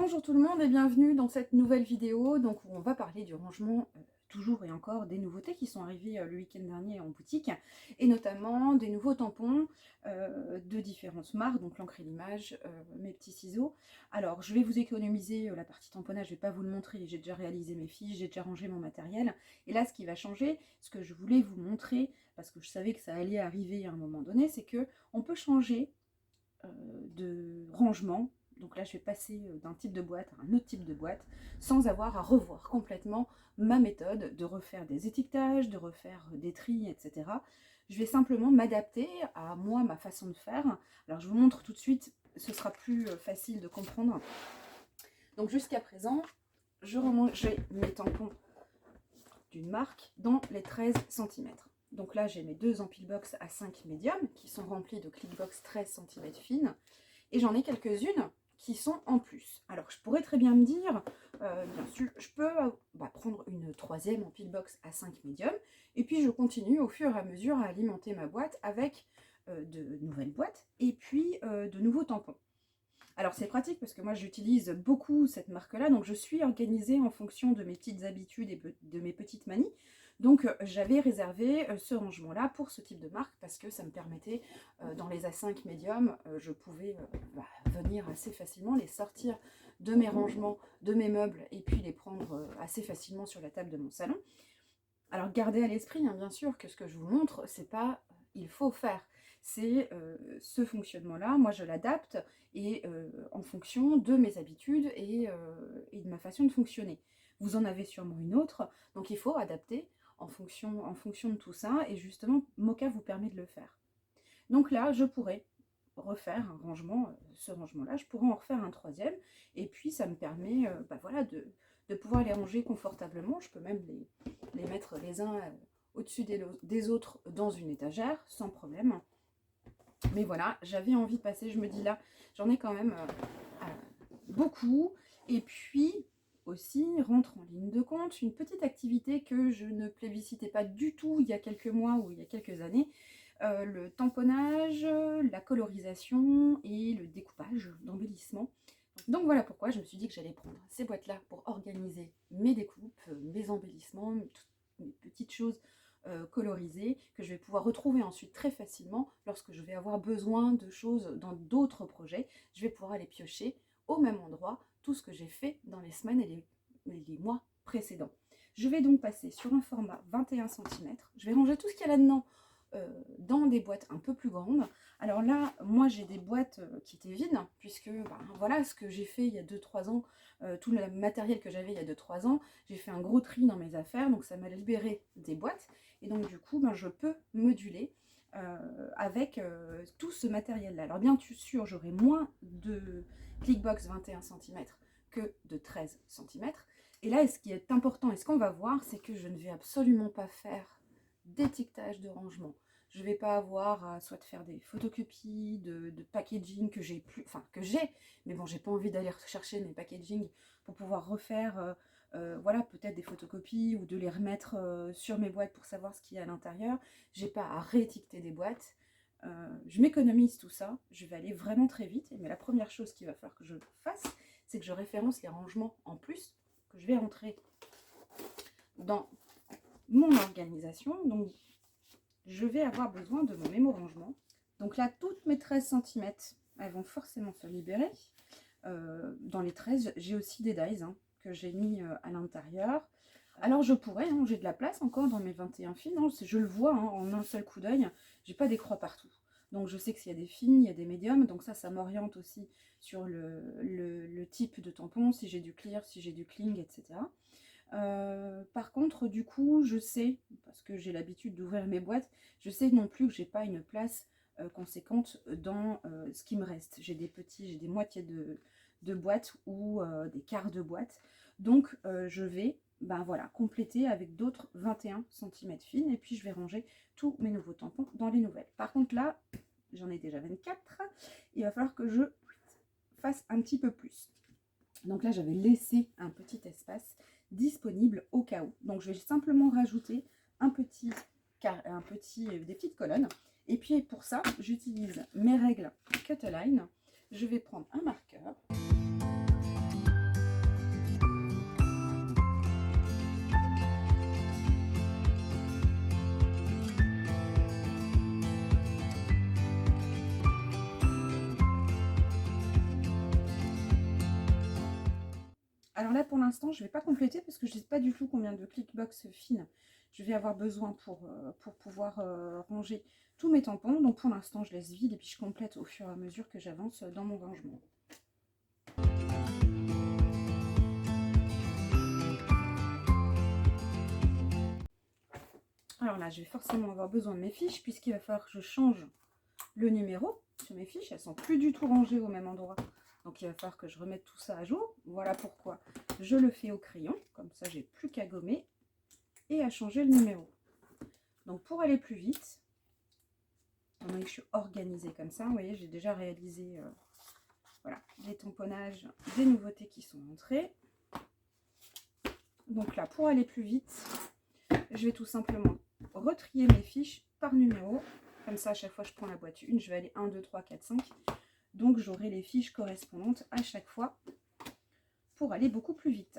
Bonjour tout le monde et bienvenue dans cette nouvelle vidéo donc, où on va parler du rangement, toujours et encore des nouveautés qui sont arrivées le week-end dernier en boutique et notamment des nouveaux tampons de différentes marques, donc l'encre et l'image, mes petits ciseaux. Alors je vais vous économiser la partie tamponnage, je ne vais pas vous le montrer, j'ai déjà réalisé mes fiches, j'ai déjà rangé mon matériel. Et là ce qui va changer, ce que je voulais vous montrer, parce que je savais que ça allait arriver à un moment donné, c'est que on peut changer de rangement. Donc là, je vais passer d'un type de boîte à un autre type de boîte sans avoir à revoir complètement ma méthode de refaire des étiquetages, de refaire des tris, etc. Je vais simplement m'adapter à moi, ma façon de faire. Alors je vous montre tout de suite, ce sera plus facile de comprendre. Donc jusqu'à présent, je rangeais mes tampons d'une marque dans les 13 cm. Donc là, j'ai mes deux empilbox à 5 médium qui sont remplis de clickbox 13 cm fines. Et j'en ai quelques-unes qui sont en plus. Alors je pourrais très bien me dire, bien sûr, je peux prendre une troisième empilbox à 5 médium. Et puis je continue au fur et à mesure à alimenter ma boîte avec de nouvelles boîtes et puis de nouveaux tampons. Alors c'est pratique parce que moi j'utilise beaucoup cette marque-là, donc je suis organisée en fonction de mes petites habitudes et de mes petites manies. Donc j'avais réservé ce rangement-là pour ce type de marque parce que ça me permettait, dans les A5 médium, je pouvais venir assez facilement, les sortir de mes rangements, de mes meubles et puis les prendre assez facilement sur la table de mon salon. Alors gardez à l'esprit, bien sûr, que ce que je vous montre, c'est pas il faut faire. C'est ce fonctionnement-là, moi je l'adapte et en fonction de mes habitudes et de ma façon de fonctionner. Vous en avez sûrement une autre, donc il faut adapter en fonction de tout ça, et justement Moka vous permet de le faire. Donc là, je pourrais refaire un rangement, ce rangement-là, je pourrais en refaire un troisième, et puis ça me permet voilà, de pouvoir les ranger confortablement. Je peux même les mettre les uns au-dessus des autres dans une étagère, sans problème. Mais voilà, j'avais envie de passer, je me dis là, j'en ai quand même beaucoup. Et puis aussi, rentre en ligne de compte, une petite activité que je ne plébiscitais pas du tout il y a quelques mois ou il y a quelques années, le tamponnage, la colorisation et le découpage d'embellissement. Donc voilà pourquoi je me suis dit que j'allais prendre ces boîtes-là pour organiser mes découpes, mes embellissements, toutes mes petites choses colorisées que je vais pouvoir retrouver ensuite très facilement lorsque je vais avoir besoin de choses dans d'autres projets. Je vais pouvoir aller piocher au même endroit tout ce que j'ai fait dans les semaines et les mois précédents. Je vais donc passer sur un format 21 cm. Je vais ranger tout ce qu'il y a là-dedans dans des boîtes un peu plus grandes. Alors là, moi j'ai des boîtes qui étaient vides, puisque voilà ce que j'ai fait il y a 2-3 ans, tout le matériel que j'avais il y a 2-3 ans, j'ai fait un gros tri dans mes affaires, donc ça m'a libéré des boîtes, et donc du coup je peux moduler avec tout ce matériel-là. Alors bien sûr, j'aurai moins de clickbox 21 cm que de 13 cm. Et là, ce qui est important et ce qu'on va voir, c'est que je ne vais absolument pas faire d'étiquetage de rangement. Je ne vais pas avoir à soit faire des photocopies de packaging que j'ai plus, enfin que j'ai, mais bon, j'ai pas envie d'aller chercher mes packaging pour pouvoir refaire voilà, peut-être des photocopies ou de les remettre sur mes boîtes pour savoir ce qu'il y a à l'intérieur. J'ai pas à réétiqueter des boîtes. Je m'économise tout ça, je vais aller vraiment très vite, mais la première chose qu'il va falloir que je fasse, c'est que je référence les rangements en plus que je vais rentrer dans mon organisation. Donc je vais avoir besoin de mon mémo rangement. Donc là, toutes mes 13 cm, elles vont forcément se libérer. Dans les 13, j'ai aussi des dies que j'ai mis à l'intérieur. Alors je pourrais, j'ai de la place encore dans mes 21 fines, je le vois en un seul coup d'œil, j'ai pas des croix partout. Donc je sais que s'il y a des fines, il y a des médiums, donc ça m'oriente aussi sur le type de tampon, si j'ai du clear, si j'ai du cling, etc. Par contre, du coup, je sais, parce que j'ai l'habitude d'ouvrir mes boîtes, je sais non plus que j'ai pas une place conséquente dans ce qui me reste. J'ai des moitiés de boîtes ou des quarts de boîte. Donc, je vais voilà, compléter avec d'autres 21 cm fines et puis je vais ranger tous mes nouveaux tampons dans les nouvelles. Par contre, là, j'en ai déjà 24. Il va falloir que je fasse un petit peu plus. Donc là, j'avais laissé un petit espace disponible au cas où. Donc je vais simplement rajouter des petites colonnes. Et puis pour ça, j'utilise mes règles Cut-A-Line. Je vais prendre un marqueur. Alors là, pour l'instant, je ne vais pas compléter parce que je ne sais pas du tout combien de clickbox fines je vais avoir besoin pour pouvoir ranger tous mes tampons. Donc pour l'instant, je laisse vide et puis je complète au fur et à mesure que j'avance dans mon rangement. Alors là, je vais forcément avoir besoin de mes fiches puisqu'il va falloir que je change le numéro sur mes fiches. Elles ne sont plus du tout rangées au même endroit. Donc il va falloir que je remette tout ça à jour. Voilà pourquoi je le fais au crayon. Comme ça, j'ai plus qu'à gommer et à changer le numéro. Donc pour aller plus vite, étant donné que je suis organisée comme ça, vous voyez, j'ai déjà réalisé voilà, les tamponnages des nouveautés qui sont entrées. Donc là, pour aller plus vite, je vais tout simplement retrier mes fiches par numéro. Comme ça, à chaque fois que je prends la boîte 1, je vais aller 1, 2, 3, 4, 5. Donc j'aurai les fiches correspondantes à chaque fois pour aller beaucoup plus vite.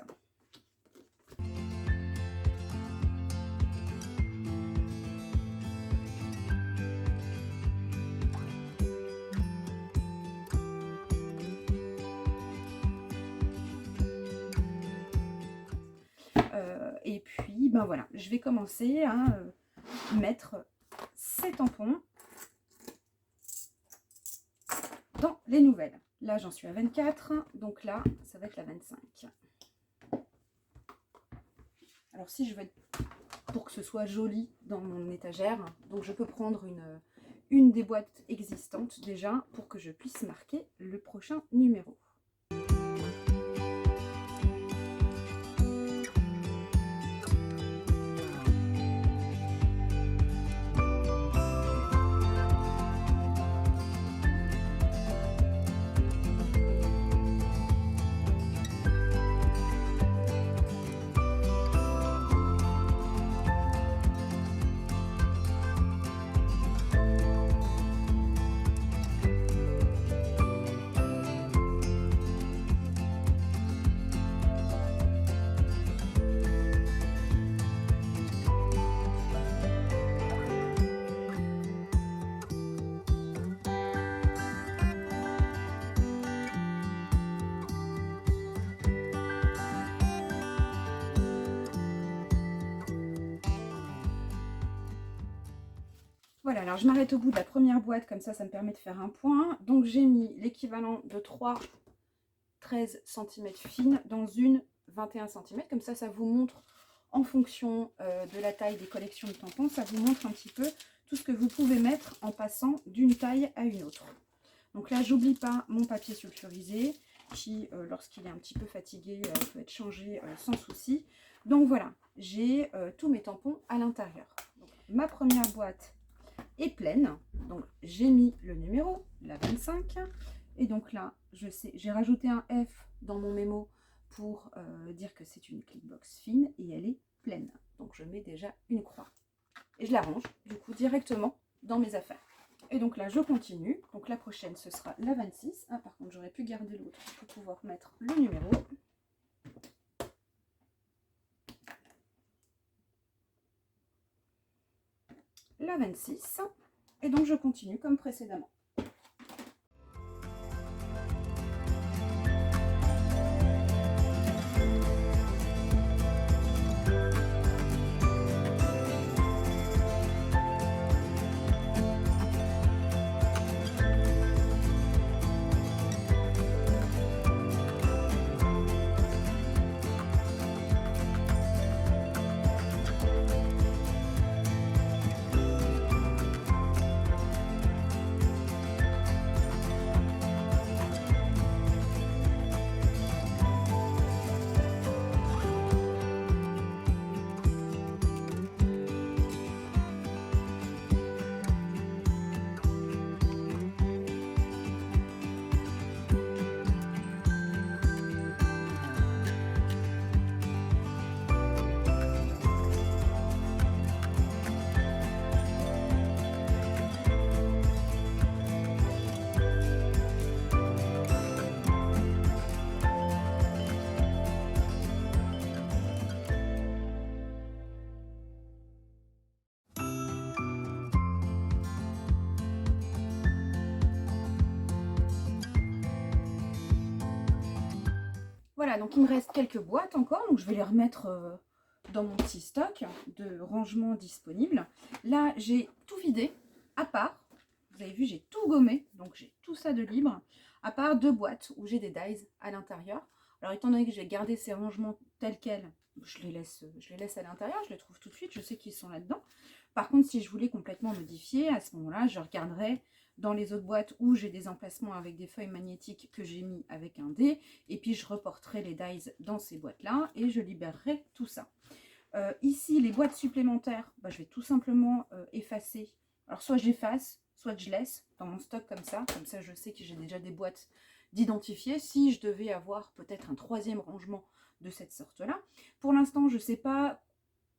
Et puis, ben voilà, je vais commencer à mettre ces tampons dans les nouvelles. Là, j'en suis à 24, donc là, ça va être la 25. Alors, si je veux, pour que ce soit joli dans mon étagère, donc je peux prendre une des boîtes existantes déjà pour que je puisse marquer le prochain numéro. Voilà, alors je m'arrête au bout de la première boîte, comme ça me permet de faire un point. Donc j'ai mis l'équivalent de 3 13 cm fines dans une 21 cm. Comme ça vous montre, en fonction de la taille des collections de tampons, ça vous montre un petit peu tout ce que vous pouvez mettre en passant d'une taille à une autre. Donc là, j'oublie pas mon papier sulfurisé qui, lorsqu'il est un petit peu fatigué, peut être changé sans souci. Donc voilà, j'ai tous mes tampons à l'intérieur. Ma première boîte est pleine, donc j'ai mis le numéro, la 25, et donc là, je sais, j'ai rajouté un F dans mon mémo pour dire que c'est une clipbox fine et elle est pleine. Donc je mets déjà une croix. Et je la range, du coup, directement dans mes affaires. Et donc là, je continue. Donc la prochaine, ce sera la 26. Ah, par contre, j'aurais pu garder l'autre pour pouvoir mettre le numéro. La 26. Et donc, je continue comme précédemment. Voilà, donc il me reste quelques boîtes encore, donc je vais les remettre dans mon petit stock de rangement disponible. Là, j'ai tout vidé, à part, vous avez vu, j'ai tout gommé, donc j'ai tout ça de libre, à part 2 boîtes où j'ai des dies à l'intérieur. Alors, étant donné que j'ai gardé ces rangements tels quels, je les laisse à l'intérieur, je les trouve tout de suite, je sais qu'ils sont là-dedans. Par contre, si je voulais complètement modifier, à ce moment-là, je regarderai dans les autres boîtes où j'ai des emplacements avec des feuilles magnétiques que j'ai mis avec un dé, et puis je reporterai les dies dans ces boîtes-là et je libérerai tout ça. Ici, les boîtes supplémentaires, je vais tout simplement effacer. Alors, soit j'efface, soit je laisse dans mon stock comme ça je sais que j'ai déjà des boîtes d'identifier. Si je devais avoir peut-être un 3e rangement de cette sorte-là. Pour l'instant, je ne sais pas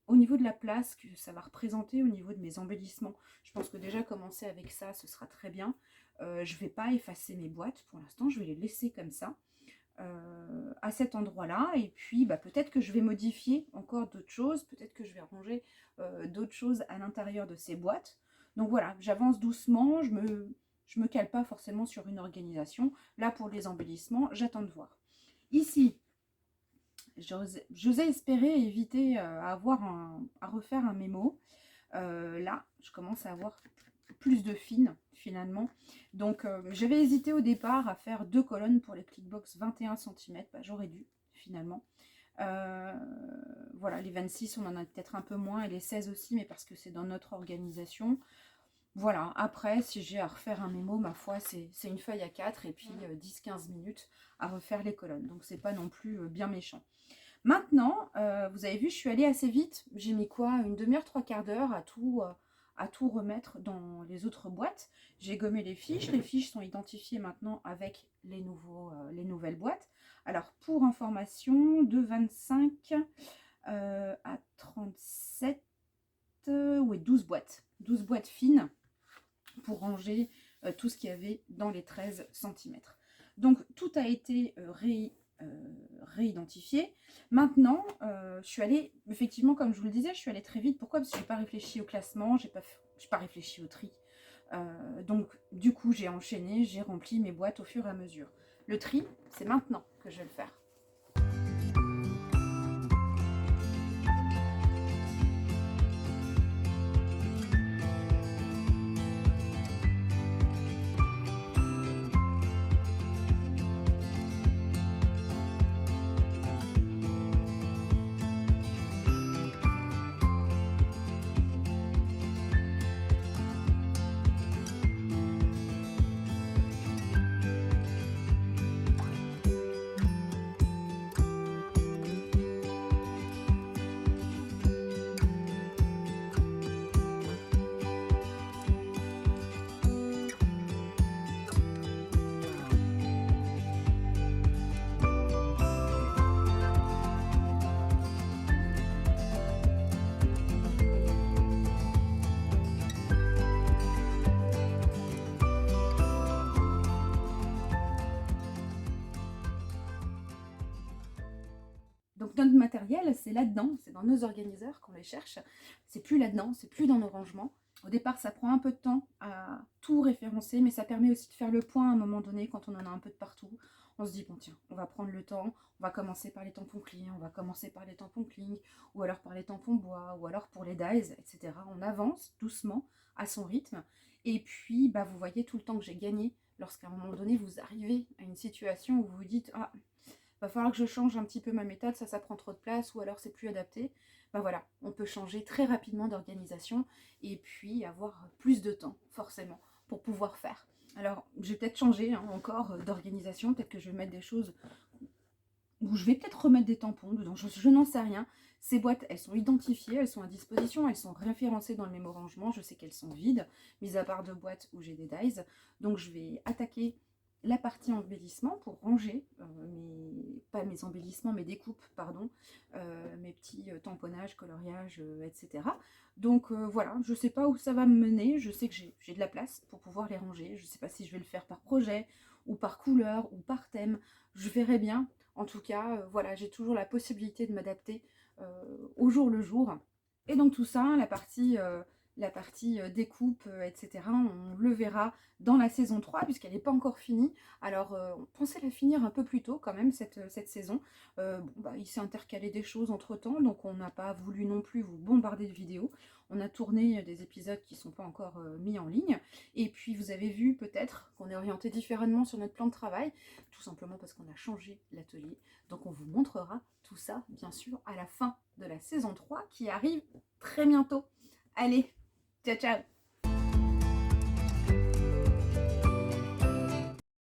au niveau de la place que ça va représenter, au niveau de mes embellissements. Je pense que déjà commencer avec ça, ce sera très bien. Je ne vais pas effacer mes boîtes pour l'instant, je vais les laisser comme ça. À cet endroit-là, et puis peut-être que je vais modifier encore d'autres choses, peut-être que je vais ranger d'autres choses à l'intérieur de ces boîtes. Donc voilà, j'avance doucement, je me cale pas forcément sur une organisation. Là, pour les embellissements, j'attends de voir. Ici, j'osais espérer éviter à refaire un mémo. Là, je commence à avoir plus de fines finalement. Donc j'avais hésité au départ à faire 2 colonnes pour les clickbox 21 cm. J'aurais dû finalement. Voilà, les 26 on en a peut-être un peu moins et les 16 aussi, mais parce que c'est dans notre organisation. Voilà, après si j'ai à refaire un mémo, ma foi c'est une feuille à 4 et puis 10-15 minutes à refaire les colonnes. Donc c'est pas non plus bien méchant. Maintenant, vous avez vu, je suis allée assez vite. J'ai mis quoi? Une demi-heure, 3/4 d'heure à tout remettre dans les autres boîtes. J'ai gommé les fiches. Les fiches sont identifiées maintenant avec les nouvelles boîtes. Alors, pour information, de 25 à 37, oui, 12 boîtes. 12 boîtes fines pour ranger tout ce qu'il y avait dans les 13 cm. Donc, tout a été réidentifié. Maintenant, je suis allée, effectivement, comme je vous le disais, je suis allée très vite. Pourquoi? Parce que je n'ai pas réfléchi au classement, je n'ai pas réfléchi au tri. Donc, du coup, j'ai enchaîné, j'ai rempli mes boîtes au fur et à mesure. Le tri, c'est maintenant que je vais le faire. Donc notre matériel, c'est là-dedans, c'est dans nos organiseurs qu'on les cherche. C'est plus là-dedans, c'est plus dans nos rangements. Au départ, ça prend un peu de temps à tout référencer, mais ça permet aussi de faire le point à un moment donné quand on en a un peu de partout. On se dit, bon tiens, on va prendre le temps, on va commencer par les tampons clean, on va commencer par les tampons cling, ou alors par les tampons bois, ou alors pour les dies, etc. On avance doucement, à son rythme, et puis vous voyez tout le temps que j'ai gagné lorsqu'à un moment donné, vous arrivez à une situation où vous vous dites, ah, va falloir que je change un petit peu ma méthode, ça prend trop de place, ou alors c'est plus adapté. Voilà, on peut changer très rapidement d'organisation et puis avoir plus de temps, forcément, pour pouvoir faire. Alors, je vais peut-être changer encore d'organisation, peut-être que je vais mettre des choses où je vais peut-être remettre des tampons dedans, je n'en sais rien. Ces boîtes, elles sont identifiées, elles sont à disposition, elles sont référencées dans le mémo-rangement, je sais qu'elles sont vides, mis à part 2 boîtes où j'ai des dies. Donc je vais attaquer la partie embellissement pour ranger pas mes embellissements, mes découpes, pardon, mes petits tamponnages, coloriages, etc. Donc voilà, je ne sais pas où ça va me mener, je sais que j'ai de la place pour pouvoir les ranger, je ne sais pas si je vais le faire par projet, ou par couleur, ou par thème, je verrai bien. En tout cas, voilà, j'ai toujours la possibilité de m'adapter au jour le jour. Et donc tout ça, la partie la partie découpe, etc. On le verra dans la saison 3 puisqu'elle n'est pas encore finie. Alors on pensait la finir un peu plus tôt quand même cette saison. Bon, bah, il s'est intercalé des choses entre temps, donc on n'a pas voulu non plus vous bombarder de vidéos. On a tourné des épisodes qui ne sont pas encore mis en ligne. Et puis vous avez vu peut-être qu'on est orienté différemment sur notre plan de travail, tout simplement parce qu'on a changé l'atelier. Donc on vous montrera tout ça bien sûr à la fin de la saison 3 qui arrive très bientôt. Allez, ciao ciao!